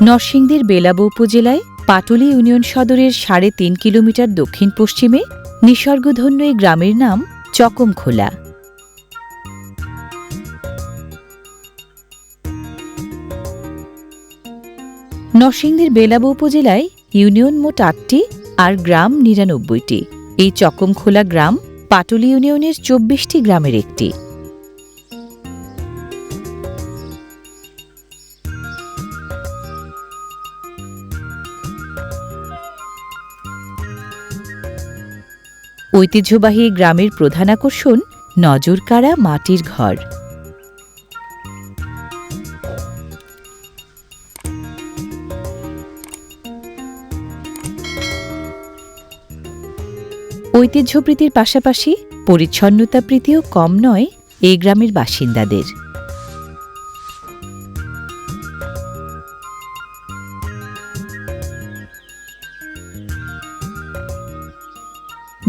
নরসিংদীর বেলাব উপজেলায় পাটুলী ইউনিয়ন সদরের ৩.৫ কিলোমিটার দক্ষিণ পশ্চিমে নিসর্গধন্য এই গ্রামের নাম চকমখোলা। নরসিংদীর বেলাব উপজেলায় ইউনিয়ন মোট ৮টি আর গ্রাম ৯৯টি। এই চকমখোলা গ্রাম পাটুলী ইউনিয়নের ২৪টি গ্রামের একটি। ঐতিহ্যবাহী গ্রামের প্রধান আকর্ষণ নজরকাড়া মাটির ঘর। ঐতিহ্যপ্রীতির পাশাপাশি পরিচ্ছন্নতা প্রীতিও কম নয় এই গ্রামের বাসিন্দাদের।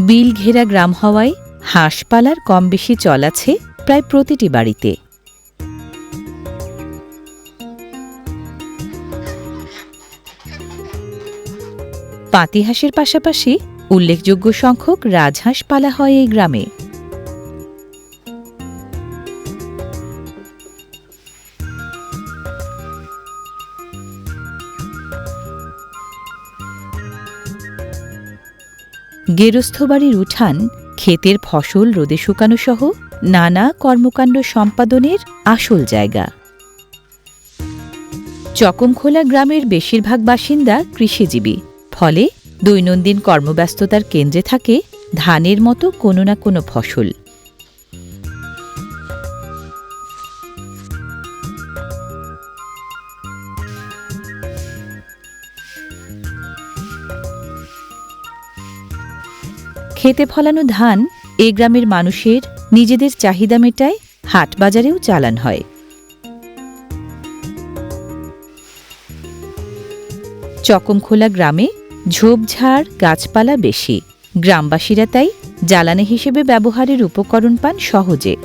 বিল ঘেরা গ্রাম হওয়ায় হাঁস পালার কম বেশি চল আছে প্রায় প্রতিটি বাড়িতে। পাতিহাঁসের পাশাপাশি উল্লেখযোগ্য সংখ্যক রাজহাঁস পালা হয় এই গ্রামে। গেরস্থবাড়ির উঠান ক্ষেতের ফসল রোদে শুকানো সহ নানা কর্মকাণ্ড সম্পাদনের আসল জায়গা। চকমখোলা গ্রামের বেশিরভাগ বাসিন্দা কৃষিজীবী, ফলে দৈনন্দিন কর্মব্যস্ততার কেন্দ্রে থাকে ধানের মতো কোনো না কোনো ফসল। খেতে ফলানো ধান এ গ্রামের মানুষের নিজেদের চাহিদা মেটায়, হাট বাজারেও চালান হয়। চকমখোলা গ্রামে ঝোপঝাড় গাছপালা বেশি। গ্রামবাসীরা তাই জ্বালানি হিসেবে ব্যবহারের উপকরণ পান সহজে।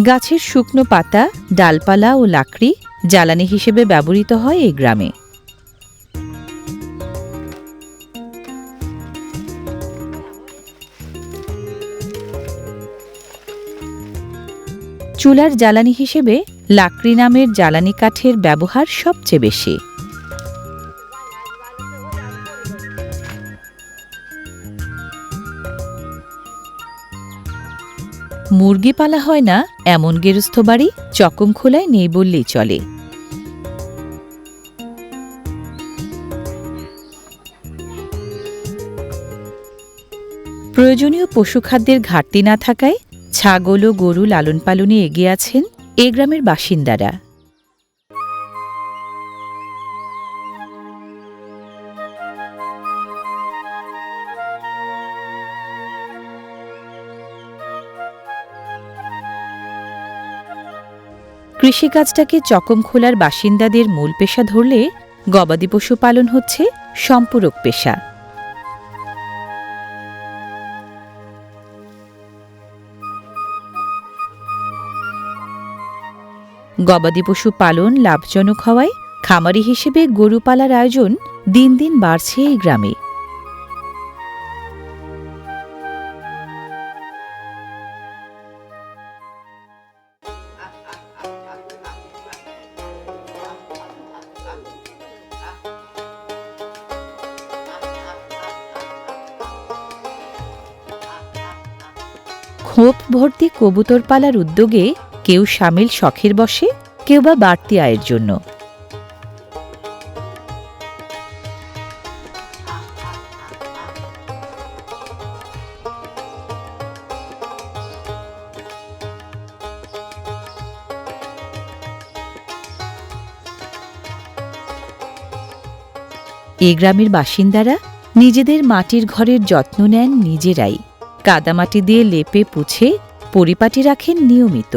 গাছের শুকনো পাতা, ডালপালা ও লাকড়ি জ্বালানি হিসেবে ব্যবহৃত হয় এই গ্রামে। চুলার জ্বালানি হিসেবে লাকড়ি নামের জ্বালানি কাঠের ব্যবহার সবচেয়ে বেশি। মুরগি পালা হয় না এমন গেরস্থ বাড়ি চকমখোলায় নেই বললেই চলে। প্রয়োজনীয় পশুখাদ্যের ঘাটতি না থাকায় ছাগল ও গরু লালন পালনে এগিয়ে আছেন এ গ্রামের বাসিন্দারা। কৃষিকাজটাকে চকমখোলার বাসিন্দাদের মূল পেশা ধরলে গবাদি পশু পালন হচ্ছে সম্পূরক পেশা। গবাদি পশু পালন লাভজনক হওয়ায় খামারি হিসেবে গরু পালার আয়োজন দিন দিন বাড়ছে এই গ্রামে। খোপ ভর্তি কবুতর পালার উদ্যোগে কেউ সামিল শখের বশে, কেউ বা বাড়তি আয়ের জন্য। এ গ্রামের বাসিন্দারা নিজেদের মাটির ঘরের যত্ন নেন নিজেরাই। কাদামাটি দিয়ে লেপে পুছে পরিপাটি রাখেন নিয়মিত।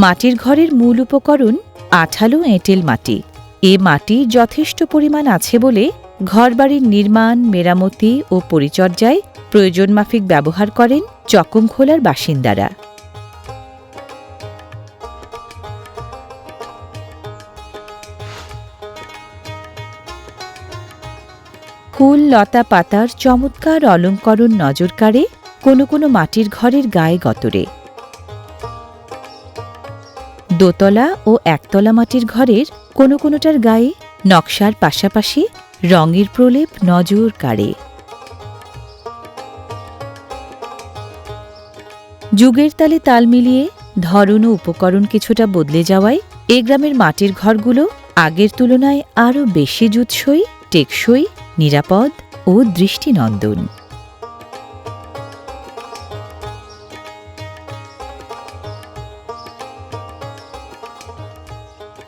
মাটির ঘরের মূল উপকরণ আঠালো এঁটেল মাটি। এ মাটির যথেষ্ট পরিমাণ আছে বলে ঘরবাড়ির নির্মাণ, মেরামতি ও পরিচর্যায় প্রয়োজনমাফিক ব্যবহার করেন চকমখোলার বাসিন্দারা। ফুল, লতা, পাতার চমৎকার অলঙ্করণ নজর কাড়ে কোনো কোনো মাটির ঘরের গায়ে গতরে। দোতলা ও একতলা মাটির ঘরের কোনো কোনোটার গায়ে নকশার পাশাপাশি রঙের প্রলেপ নজর কাড়ে। যুগের তালে তাল মিলিয়ে ধরন ও উপকরণ কিছুটা বদলে যাওয়ায় এ গ্রামের মাটির ঘরগুলো আগের তুলনায় আরও বেশি জুৎসই, টেকসই, নিরাপদ ও দৃষ্টিনন্দন।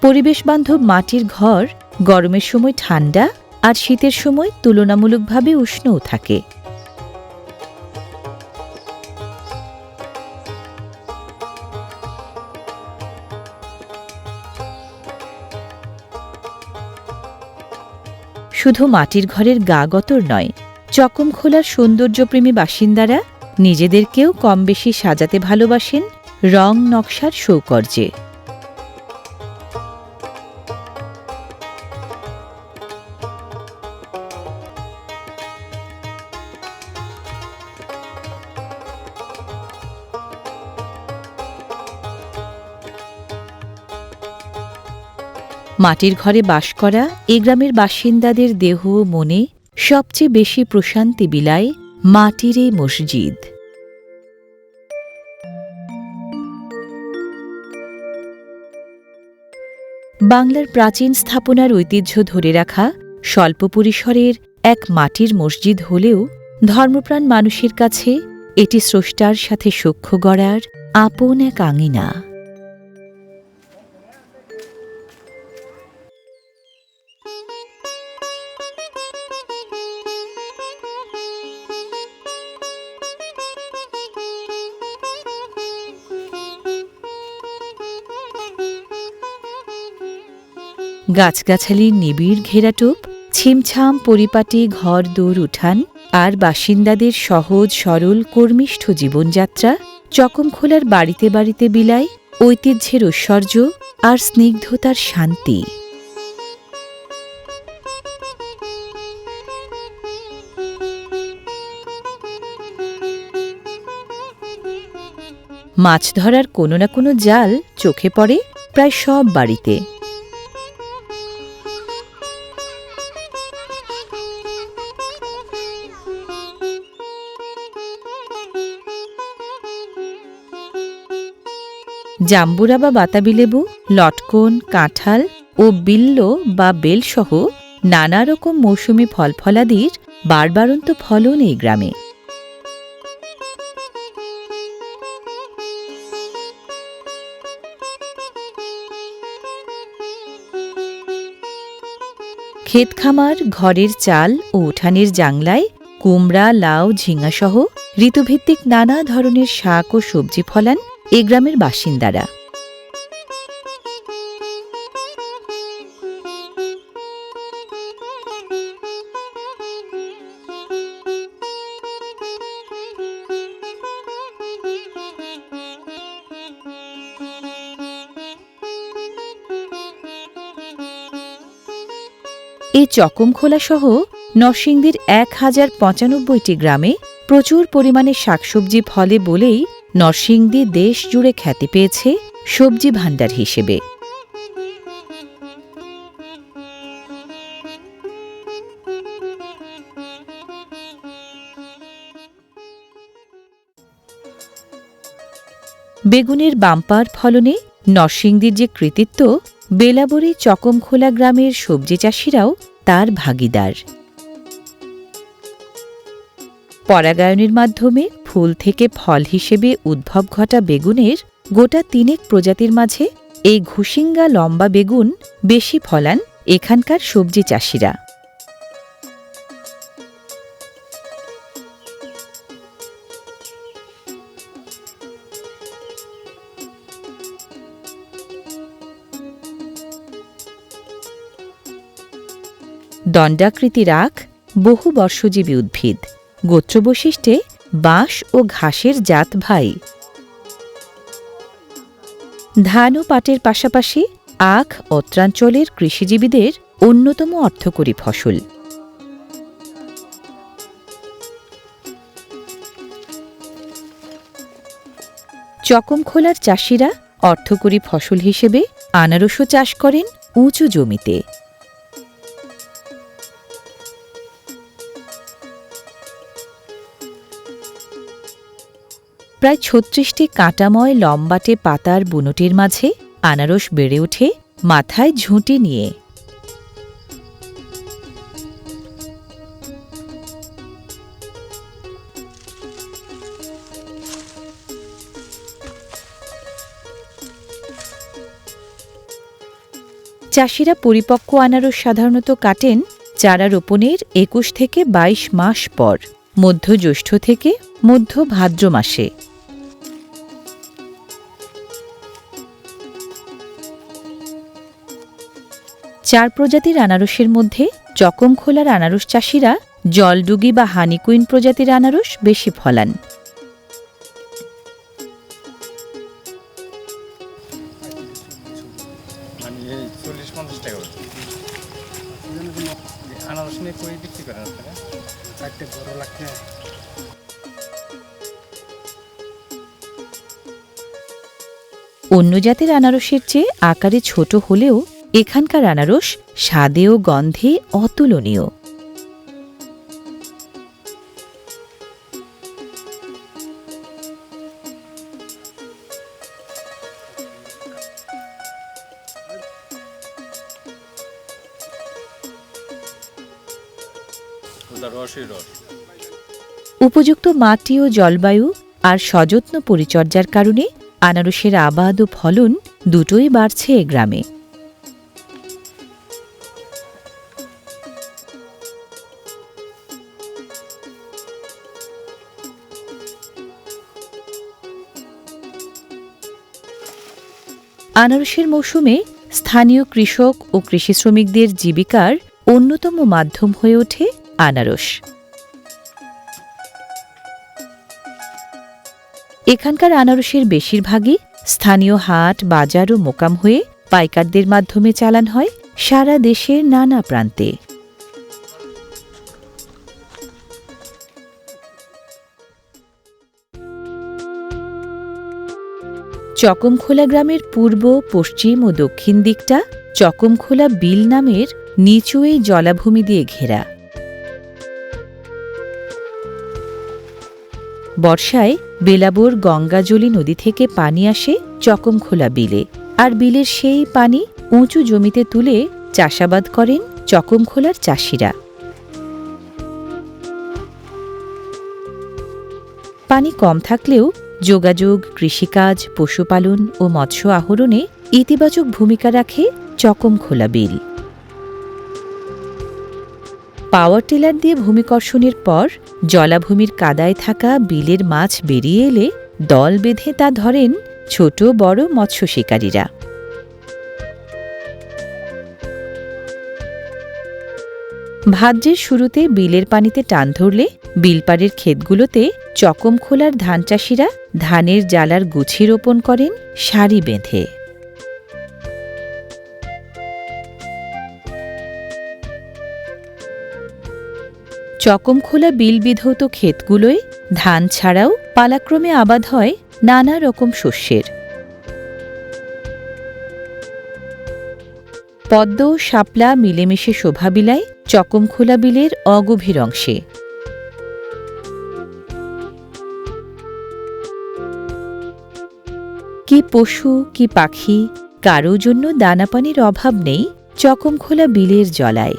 পরিবেশবান্ধব মাটির ঘর গরমের সময় ঠান্ডা আর শীতের সময় তুলনামূলকভাবে উষ্ণও থাকে। শুধু মাটির ঘরের গা গতর নয়, চকমখোলার সৌন্দর্যপ্রেমী বাসিন্দারা নিজেদেরকেও কম বেশি সাজাতে ভালোবাসেন রং নকশার সৌকর্যে। মাটির ঘরে বাস করা এ গ্রামের বাসিন্দাদের দেহ মনে সবচেয়ে বেশি প্রশান্তি বিলায় মাটির এই মসজিদ। বাংলার প্রাচীন স্থাপনার ঐতিহ্য ধরে রাখা স্বল্প পরিসরের এক মাটির মসজিদ হলেও ধর্মপ্রাণ মানুষের কাছে এটি স্রষ্টার সাথে সখ্য গড়ার আপন এক আঙিনা। গাছগাছালির নিবিড় ঘেরাটোপ, ছিমছাম পরিপাটি ঘর দৌড় উঠান আর বাসিন্দাদের সহজ সরল কর্মিষ্ঠ জীবনযাত্রা চকমখোলার বাড়িতে বাড়িতে বিলায় ঐতিহ্যের ঐশ্বর্য আর স্নিগ্ধতার শান্তি। মাছ ধরার কোনো না কোনো জাল চোখে পড়ে প্রায় সব বাড়িতে। জাম্বুরা বা বাতাবি লেবু, লটকন, কাঁঠাল ও বিল্ল বা বেলসহ নানা রকম মৌসুমি ফলফলাদির বারবারন্ত ফলন এই গ্রামে। ক্ষেতখামার, ঘরের চাল ও উঠানের জাংলায় কুমড়া, লাউ, ঝিঙাসহ ঋতুভিত্তিক নানা ধরনের শাক ও সবজি ফলান এ গ্রামের বাসিন্দারা। এই চকমখোলা সহ নরসিংদীর 1095টি গ্রামে প্রচুর পরিমাণে শাকসবজি ফলে বলেই নরসিংদী দেশ জুড়ে খ্যাতি পেয়েছে সবজি ভাণ্ডার হিসেবে। বেগুনের বাম্পার ফলনে নরসিংদীর যে কৃতিত্ব, বেলাবরী চকমখোলা গ্রামের সবজি চাষিরাও তার ভাগীদার। পরাগায়নের মাধ্যমে ফুল থেকে ফল হিসেবে উদ্ভব ঘটা বেগুনের গোটা 3 প্রজাতির মাঝে এই ঘুসিঙ্গা লম্বা বেগুন বেশি ফলান এখানকার সবজি চাষিরা। দণ্ডাকৃতির আখ বহু বর্ষজীবী উদ্ভিদ, গোত্রবৈশিষ্ট্যে বাঁশ ও ঘাসের জাত ভাই। ধান ও পাটের পাশাপাশি আখ অত্রাঞ্চলের কৃষিজীবীদের অন্যতম অর্থকরী ফসল। চকমখোলার চাষিরা অর্থকরী ফসল হিসেবে আনারসও চাষ করেন উঁচু জমিতে। প্রায় ৩৬টি কাঁটাময় লম্বাটে পাতার বুনোটির মাঝে আনারস বেড়ে ওঠে মাথায় ঝুঁটি নিয়ে। চাষিরা পরিপক্ক আনারস সাধারণত কাটেন চারা রোপণের ২১ থেকে ২২ মাস পর, মধ্য জ্যৈষ্ঠ থেকে মধ্য ভাদ্র মাসে। চার প্রজাতির আনারসের মধ্যে চকমখোলার আনারস চাষিরা জলডুগি বা হানিকুইন প্রজাতির আনারস বেশি ফলান। অন্য জাতের আনারসের চেয়ে আকারে ছোট হলেও এখানকার আনারস স্বাদে ও গন্ধে অতুলনীয়। উপযুক্ত মাটি ও জলবায়ু আর সযত্ন পরিচর্যার কারণে আনারসের আবাদ ও ফলন দুটোই বাড়ছে এ গ্রামে। আনারসের মৌসুমে স্থানীয় কৃষক ও কৃষি শ্রমিকদের জীবিকার অন্যতম মাধ্যম হয়ে ওঠে আনারস। এখানকার আনারসের বেশিরভাগই স্থানীয় হাট, বাজার ও মোকাম হয়ে পাইকারদের মাধ্যমে চালান হয় সারা দেশের নানা প্রান্তে। চকমখোলা গ্রামের পূর্ব, পশ্চিম ও দক্ষিণ দিকটা চকমখোলা বিল নামের নিচু এই জলাভূমি দিয়ে ঘেরা। বর্ষায় বেলাবোর গঙ্গাজলি নদী থেকে পানি আসে চকমখোলা বিলে, আর বিলের সেই পানি উঁচু জমিতে তুলে চাষাবাদ করেন চকমখোলার চাষিরা। পানি কম থাকলেও যোগাযোগ, কৃষিকাজ, পশুপালন ও মৎস্য আহরণে ইতিবাচক ভূমিকা রাখে চকমখোলা বিল। পাওয়ার টিলার দিয়ে ভূমিকর্ষণের পর জলাভূমির কাদায় থাকা বিলের মাছ বেরিয়ে এলে দল বেঁধে তা ধরেন ছোট বড় মৎস্য শিকারীরা। ভাদ্রের শুরুতে বিলের পানিতে টান ধরলে বিলপাড়ের ক্ষেতগুলোতে চকমখোলার ধান চাষিরা ধানের জালার গুছি রোপণ করেন সারি বেঁধে। চকমখোলা বিল বিধৌত ক্ষেতগুলোয় ধান ছাড়াও পালাক্রমে আবাদ হয় নানা রকম শস্যের। পদ্ম ও শাপলা মিলেমিশে শোভা বিলায় চকমখোলা বিলের অগভীর অংশে। কি পশু, কি পাখি, কারো জন্য দানাপানির অভাব নেই চকমখোলা বিলের জলায়।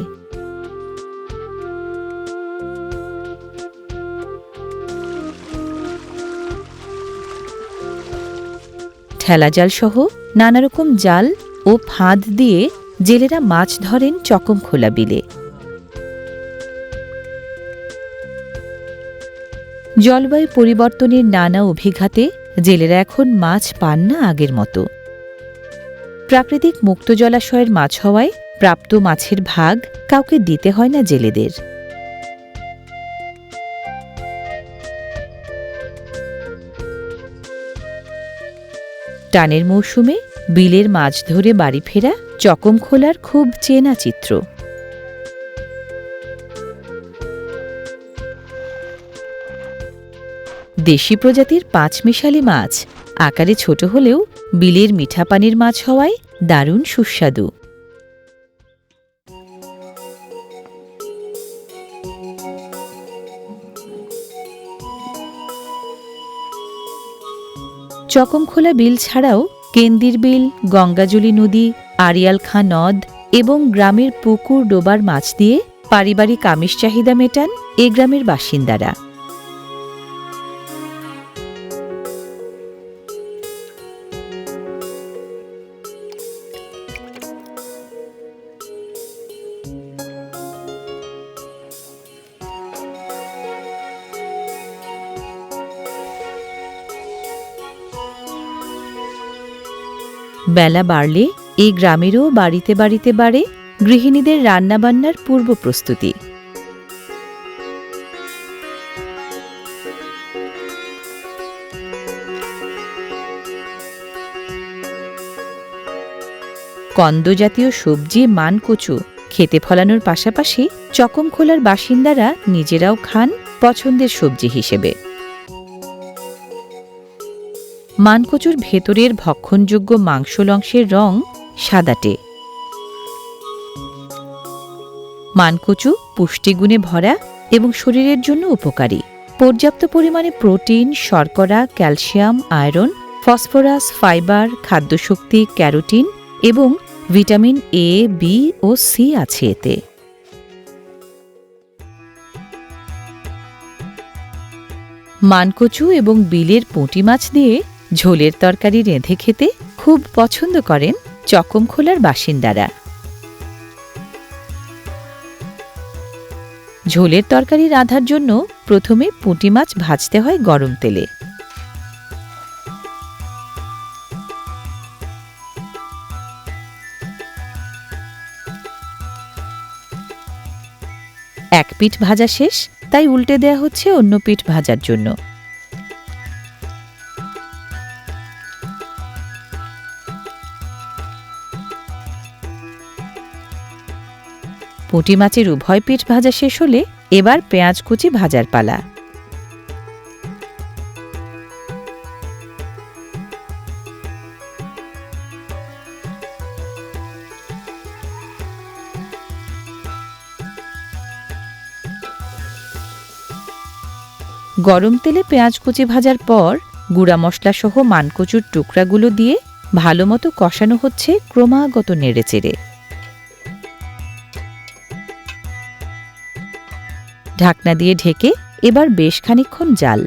ঠেলাজাল সহ নানারকম জাল ও ফাঁদ দিয়ে জেলেরা মাছ ধরেন চকমখোলা বিলে। জলবায়ু পরিবর্তনের নানা অভিঘাতে জেলেরা এখন মাছ পান না আগের মতো। প্রাকৃতিক মুক্ত জলাশয়ের মাছ হওয়ায় প্রাপ্ত মাছের ভাগ কাউকে দিতে হয় না জেলেদের। টানের মৌসুমে বিলের মাছ ধরে বাড়ি ফেরা চকমখোলার খুব চেনা চিত্র। দেশি প্রজাতির পাঁচমিশালি মাছ আকারে ছোট হলেও বিলের মিঠা পানির মাছ হওয়ায় দারুণ সুস্বাদু। চকমখোলা বিল ছাড়াও কেন্দির বিল, গঙ্গাজলি নদী, আড়িয়াল খাঁ নদ এবং গ্রামের পুকুর ডোবার মাছ দিয়ে পারিবারিক আমিষ চাহিদা মেটান এ গ্রামের বাসিন্দারা। বেলা বাড়লে এই গ্রামেরও বাড়িতে বাড়িতে বাড়ে গৃহিণীদের রান্নাবান্নার পূর্ব প্রস্তুতি। কন্দজাতীয় সবজি মানকচু খেতে ফলানোর পাশাপাশি চকমখোলার বাসিন্দারা নিজেরাও খান পছন্দের সবজি হিসেবে। মানকচুর ভেতরের ভক্ষণযোগ্য মাংসলংশের রং সাদাটে। মানকচু পুষ্টিগুণে ভরা এবং শরীরের জন্য উপকারী। পর্যাপ্ত পরিমাণে প্রোটিন, শর্করা, ক্যালসিয়াম, আয়রন, ফসফরাস, ফাইবার, খাদ্যশক্তি, ক্যারোটিন এবং ভিটামিন এ, বি ও সি আছে এতে। মানকচু এবং বিলের পুঁটি মাছ দিয়ে ঝোলের তরকারি রেঁধে খেতে খুব পছন্দ করেন চকমখোলার বাসিন্দারা। ঝোলের তরকারি রাঁধার জন্য প্রথমে পুঁটি মাছ ভাজতে হয় গরম তেলে। এক পিঠ ভাজা শেষ, তাই উল্টে দেয়া হচ্ছে অন্য পিঠ ভাজার জন্য। পুঁটি মাছের উভয় পিঠ ভাজা শেষ হলে এবার পেঁয়াজ কুচি ভাজার পালা। গরম তেলে পেঁয়াজ কুচি ভাজার পর গুঁড়া মশলা সহ মানকচুর টুকরাগুলো দিয়ে ভালোমতো কষানো হচ্ছে ক্রমাগত নেড়েচেড়ে। ঢাকনা দিয়ে ঢেকে এবার বেশ খানিকক্ষণ জাল।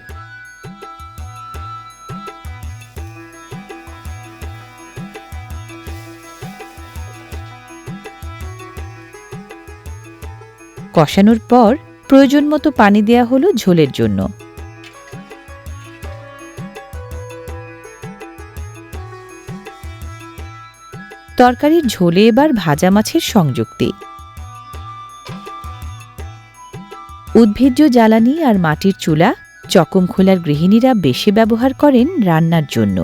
কষানোর পর প্রয়োজন মতো পানি দেয়া হলো ঝোলের জন্য। তরকারির ঝোলে এবার ভাজা মাছের সংযুক্তি। উদ্ভিজ্জ জ্বালানি আর মাটির চুলা চকমখোলার গৃহিণীরা বেশি ব্যবহার করেন রান্নার জন্য।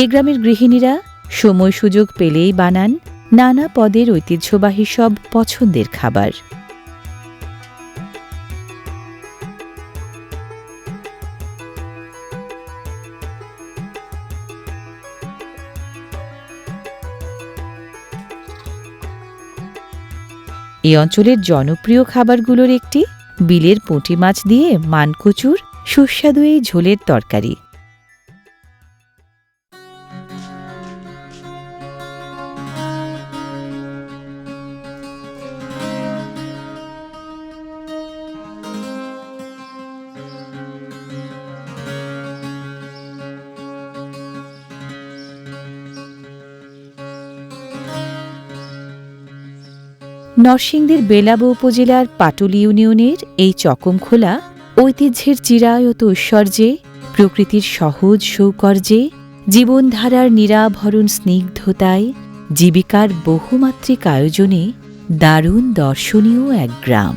এ গ্রামের গৃহিণীরা সময় সুযোগ পেলেই বানান নানা পদের ঐতিহ্যবাহী সব পছন্দের খাবার। এই অঞ্চলের জনপ্রিয় খাবারগুলোর একটি বিলের পুঁটি মাছ দিয়ে মানকচুর সুস্বাদু এই ঝোলের তরকারি। নরসিংদীর বেলাবো উপজেলার পাটুলি ইউনিয়নের এই চকমখোলা ঐতিহ্যের চিরায়ত ঐশ্বর্যে প্রকৃতির সহজ সৌকর্যে, জীবনধারার নিরাভরণ স্নিগ্ধতায়, জীবিকার বহুমাত্রিক আয়োজনে দারুণ দর্শনীয় এক গ্রাম।